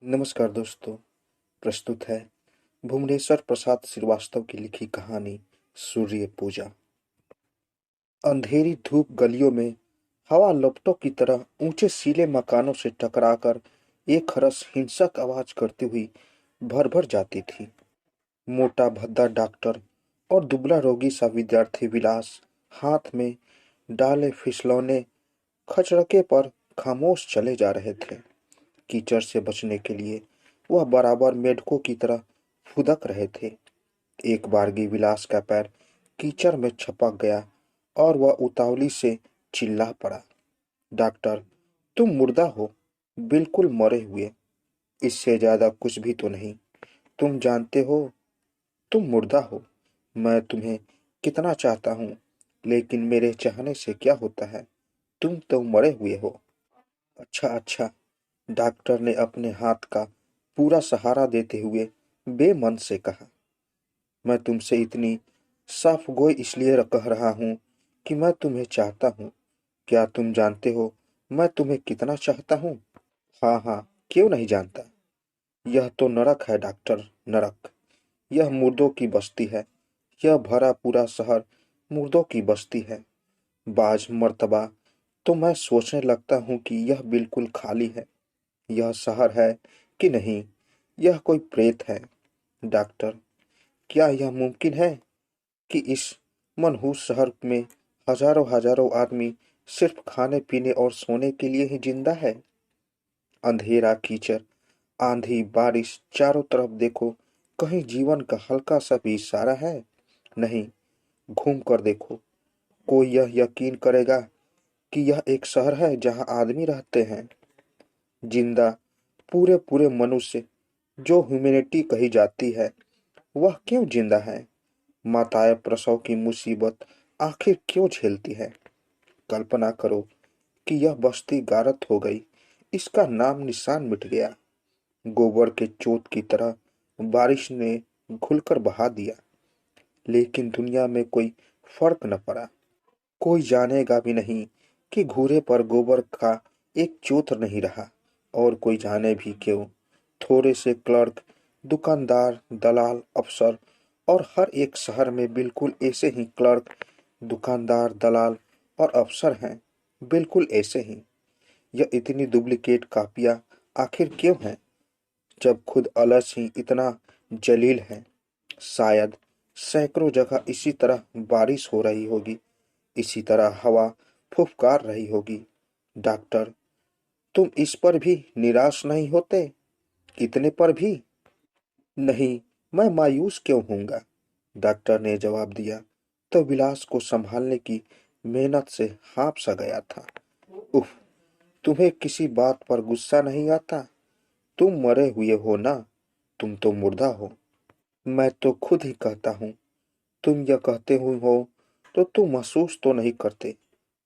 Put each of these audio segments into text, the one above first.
नमस्कार दोस्तों। प्रस्तुत है भुवनेश्वर प्रसाद श्रीवास्तव की लिखी कहानी सूर्य पूजा। अंधेरी धूप गलियों में हवा लपटों की तरह ऊंचे सीले मकानों से टकराकर एक हरस हिंसक आवाज करती हुई भर भर जाती थी। मोटा भद्दा डॉक्टर और दुबला रोगी सा विद्यार्थी विलास हाथ में डाले फिसलौने खचड़के पर खामोश चले जा रहे थे। कीचड़ से बचने के लिए वह बराबर मेढकों की तरह फुदक रहे थे। एक बारगी विलास का पैर कीचड़ में छपक गया और वह उतावली से चिल्ला पड़ा, डॉक्टर, तुम मुर्दा हो, बिल्कुल मरे हुए। इससे ज्यादा कुछ भी तो नहीं। तुम जानते हो तुम मुर्दा हो। मैं तुम्हें कितना चाहता हूँ, लेकिन मेरे चाहने से क्या होता है। तुम तो मरे हुए हो। अच्छा अच्छा, डॉक्टर ने अपने हाथ का पूरा सहारा देते हुए बेमन से कहा। मैं तुमसे इतनी साफ गोई इसलिए कह रहा हूं कि मैं तुम्हें चाहता हूं। क्या तुम जानते हो मैं तुम्हें कितना चाहता हूं? हाँ हाँ, क्यों नहीं जानता। यह तो नरक है डॉक्टर, नरक। यह मुर्दों की बस्ती है। यह भरा पूरा शहर मुर्दों की बस्ती है। बाज मर्तबा तो मैं सोचने लगता हूँ कि यह बिल्कुल खाली है। यह शहर है कि नहीं, यह कोई प्रेत है। डॉक्टर, क्या यह मुमकिन है कि इस मनहूस शहर में हजारों हजारों आदमी सिर्फ खाने पीने और सोने के लिए ही जिंदा है? अंधेरा, कीचड़, आंधी, बारिश, चारों तरफ देखो, कहीं जीवन का हल्का सा भी इशारा है? नहीं। घूम कर देखो, कोई यह यकीन करेगा कि यह एक शहर है जहां आदमी रहते हैं? जिंदा पूरे पूरे मनुष्य जो ह्यूमैनिटी कही जाती है, वह क्यों जिंदा है? माताएं प्रसव की मुसीबत आखिर क्यों झेलती है? कल्पना करो कि यह बस्ती गारत हो गई, इसका नाम निशान मिट गया। गोबर के चोट की तरह बारिश ने घुलकर बहा दिया, लेकिन दुनिया में कोई फर्क न पड़ा। कोई जानेगा भी नहीं कि घूरे पर गोबर का एक चोट नहीं रहा। और कोई जाने भी क्यों। थोड़े से क्लर्क, दुकानदार, दलाल, अफसर, और हर एक शहर में बिल्कुल ऐसे ही क्लर्क, दुकानदार, दलाल और अफसर हैं। बिल्कुल ऐसे ही। यह इतनी डुप्लीकेट कापियां आखिर क्यों हैं, जब खुद अलस ही इतना जलील है? शायद सैकड़ों जगह इसी तरह बारिश हो रही होगी, इसी तरह हवा फुफकार रही होगी। डॉक्टर, तुम इस पर भी निराश नहीं होते? इतने पर भी? नहीं, मैं मायूस क्यों होऊंगा, डॉक्टर ने जवाब दिया तो विलास को संभालने की मेहनत से हाँफ सा गया था। उफ, तुम्हें किसी बात पर गुस्सा नहीं आता? तुम मरे हुए हो ना, तुम तो मुर्दा हो। मैं तो खुद ही कहता हूँ। तुम यह कहते हो तो तुम महसूस तो नहीं करते।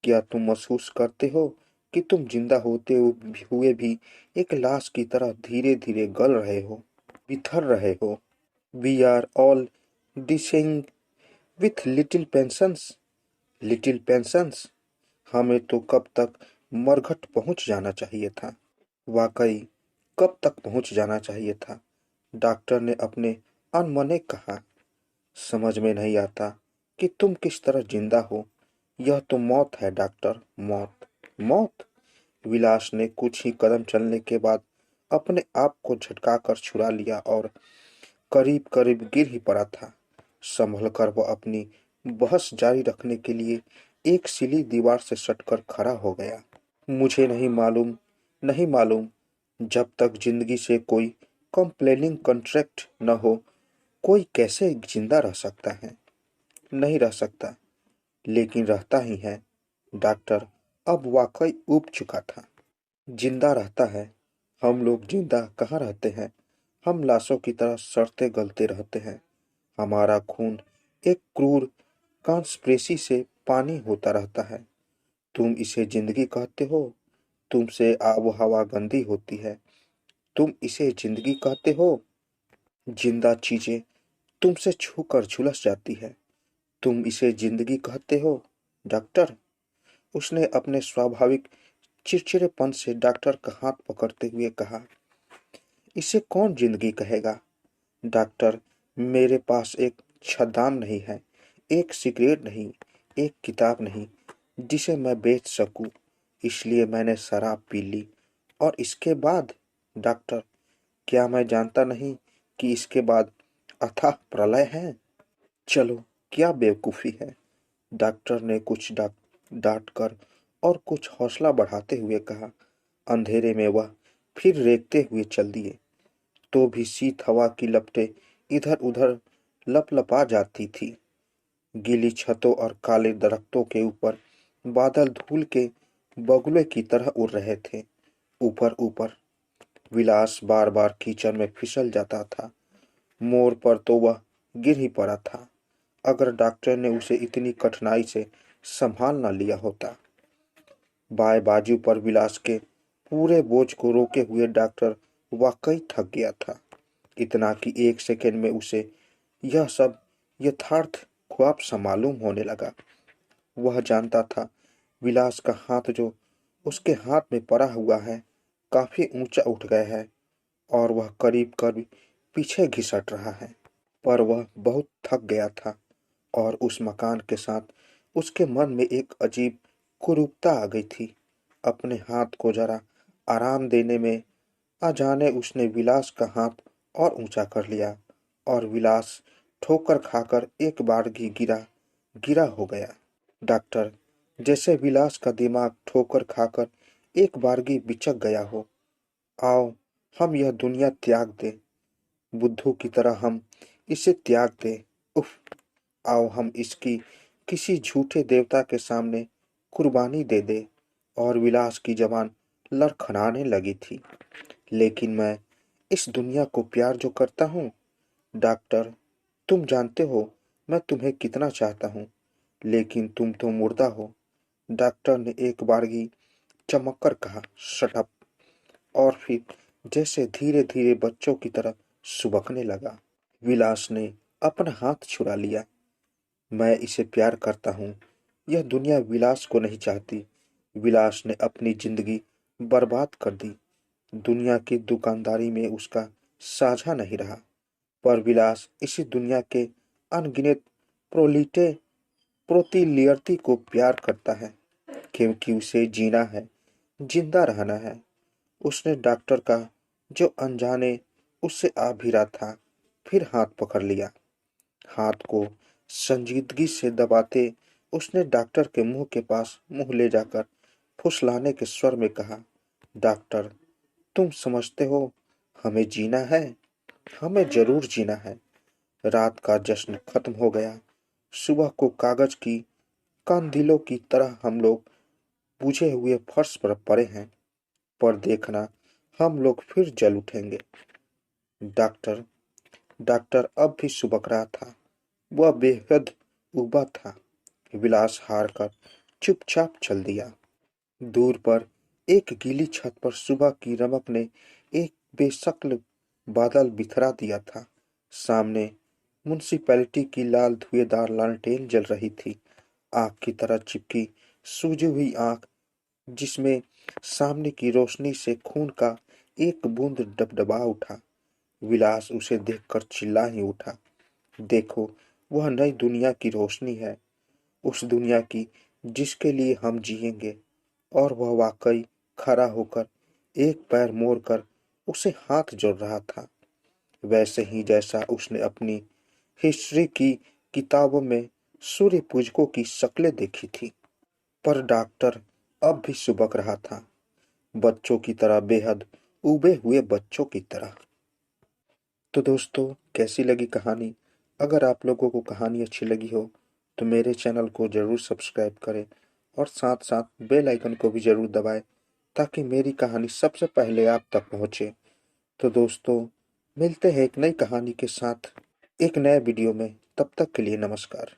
क्या तुम महसूस करते हो कि तुम जिंदा होते हुए भी एक लाश की तरह धीरे धीरे गल रहे हो, बिथर रहे हो? We are all dicing with little pensions. Little pensions? हमें तो कब तक मरघट पहुंच जाना चाहिए था। वाकई, कब तक पहुंच जाना चाहिए था, डॉक्टर ने अपने अनमने कहा। समझ में नहीं आता कि तुम किस तरह जिंदा हो। यह तो मौत है डॉक्टर, मौत। मौत? विलास ने कुछ ही कदम चलने के बाद अपने आप को झटकाकर छुड़ा लिया और करीब करीब गिर ही पड़ा था। संभल कर वह अपनी बहस जारी रखने के लिए एक सिली दीवार से सटकर खड़ा हो गया। मुझे नहीं मालूम, नहीं मालूम। जब तक जिंदगी से कोई कंप्लेनिंग कॉन्ट्रैक्ट न हो, कोई कैसे जिंदा रह सकता है? नहीं रह सकता, लेकिन रहता ही है। डॉक्टर अब वाकई ऊब चुका था। जिंदा रहता है। हम लोग जिंदा कहाँ रहते हैं? हम लाशों की तरह सड़ते गलते रहते हैं। हमारा खून एक क्रूर कॉन्स्पिरेसी से पानी होता रहता है। तुम इसे जिंदगी कहते हो? तुमसे आब हवा गंदी होती है, तुम इसे जिंदगी कहते हो? जिंदा चीजें तुमसे छूकर झुलस जाती है, तुम इसे जिंदगी कहते हो? डॉक्टर, उसने अपने स्वाभाविक चिड़चिड़ेपन से डॉक्टर का हाथ पकड़ते हुए कहा। इसे कौन जिंदगी कहेगा? डॉक्टर, मेरे पास एक छद्दाम नहीं है, एक सिगरेट नहीं, एक किताब नहीं जिसे मैं बेच सकूं, इसलिए मैंने शराब पी ली। और इसके बाद? डॉक्टर, क्या मैं जानता नहीं कि इसके बाद अथाह प्रलय है? चलो, क्या बेवकूफ़ी है। डॉक्टर ने कुछ डांट कर और कुछ हौसला बढ़ाते हुए कहा। अंधेरे में वह फिर रेंकते हुए चल दिए। तो भी शीत हवा की लपटें इधर उधर लपलपा जाती थी। गीली छतों और काले दरख्तों के ऊपर बादल धूल के बगुले की तरह उड़ रहे थे। ऊपर ऊपर विलास बार बार कीचड़ में फिसल जाता था। मोड़ पर तो वह गिर ही पड़ा था। अगर डॉक्टर ने उसे इतनी कठिनाई से संभाल न लिया होता। बाएं बाजू पर विलास के पूरे बोझ को रोके हुए डॉक्टर वाकई थक गया था। इतना कि एक सेकंड में उसे यह सब यथार्थ ख्वाब सा मालूम होने लगा। वह जानता था विलास का हाथ जो उसके हाथ में पड़ा हुआ है काफी ऊंचा उठ गया है और वह करीब करीब पीछे घिसट रहा है। पर वह बहुत थक गया था और उस मकान के साथ उसके मन में एक अजीब कुरूपता आ गई थी। अपने हाथ को जरा आराम देने में अजाने उसने विलास का हाथ और ऊंचा कर लिया और विलास ठोकर खाकर एक बारगी गिरा गिरा हो गया। डॉक्टर, जैसे विलास का दिमाग ठोकर खाकर एक बारगी बिचक गया हो। आओ, हम यह दुनिया त्याग दें। बुद्धू की तरह हम इसे त्याग दें। उफ, आओ हम इसकी किसी झूठे देवता के सामने कुर्बानी दे दे। और विलास की जबान लड़खड़ाने लगी थी। लेकिन मैं इस दुनिया को प्यार जो करता हूँ। डॉक्टर, तुम जानते हो मैं तुम्हें कितना चाहता हूँ, लेकिन तुम तो मुर्दा हो। डॉक्टर ने एक बारगी चमक कर कहा, शट अप। और फिर जैसे धीरे धीरे बच्चों की तरह सुबकने लगा। विलास ने अपना हाथ छुड़ा लिया। मैं इसे प्यार करता हूँ। यह दुनिया विलास को नहीं चाहती। विलास ने अपनी जिंदगी बर्बाद कर दी। दुनिया की दुकानदारी में उसका साझा नहीं रहा। पर विलास इसी दुनिया के अनगिनत प्रोलिटे प्रोतिलियर्ती को प्यार करता है, क्योंकि उसे जीना है, जिंदा रहना है। उसने डॉक्टर का जो अनजाने उससे आ भी रहा था, फिर हाथ पकड़ लिया। हाथ को संजीदगी से दबाते उसने डॉक्टर के मुंह के पास मुंह ले जाकर फुसलाने के स्वर में कहा, डॉक्टर, तुम समझते हो हमें जीना है, हमें जरूर जीना है। रात का जश्न खत्म हो गया। सुबह को कागज की कांदिलों की तरह हम लोग बुझे हुए फर्श पर पड़े हैं। पर देखना, हम लोग फिर जल उठेंगे। डॉक्टर डॉक्टर अब भी सुबक रहा था। वह बेहद उबा था। विलास हार कर चुपचाप चल दिया। दूर पर एक गीली छत पर सुबह की रमक ने एक बेशक्ल बादल बिखरा दिया था। सामने म्युनिसिपैलिटी की लाल धुएंदार लालटेन जल रही थी। आग की तरह चिपकी सूजी हुई आंख, जिसमें सामने की रोशनी से खून का एक बूंद डबडबा उठा। विलास उसे देखकर चिल्ला ही उठा, देखो, वह नई दुनिया की रोशनी है, उस दुनिया की जिसके लिए हम जिएंगे। और वह वाकई खड़ा होकर एक पैर मोड़कर उसे हाथ जोड़ रहा था, वैसे ही जैसा उसने अपनी हिस्ट्री की किताबों में सूर्य पूजकों की शक्लें देखी थी। पर डॉक्टर अब भी सुबक रहा था, बच्चों की तरह, बेहद उबे हुए बच्चों की तरह। तो दोस्तों, कैसी लगी कहानी? अगर आप लोगों को कहानी अच्छी लगी हो तो मेरे चैनल को ज़रूर सब्सक्राइब करें और साथ साथ बेल आइकन को भी ज़रूर दबाएं, ताकि मेरी कहानी सबसे पहले आप तक पहुंचे। तो दोस्तों, मिलते हैं एक नई कहानी के साथ एक नए वीडियो में। तब तक के लिए नमस्कार।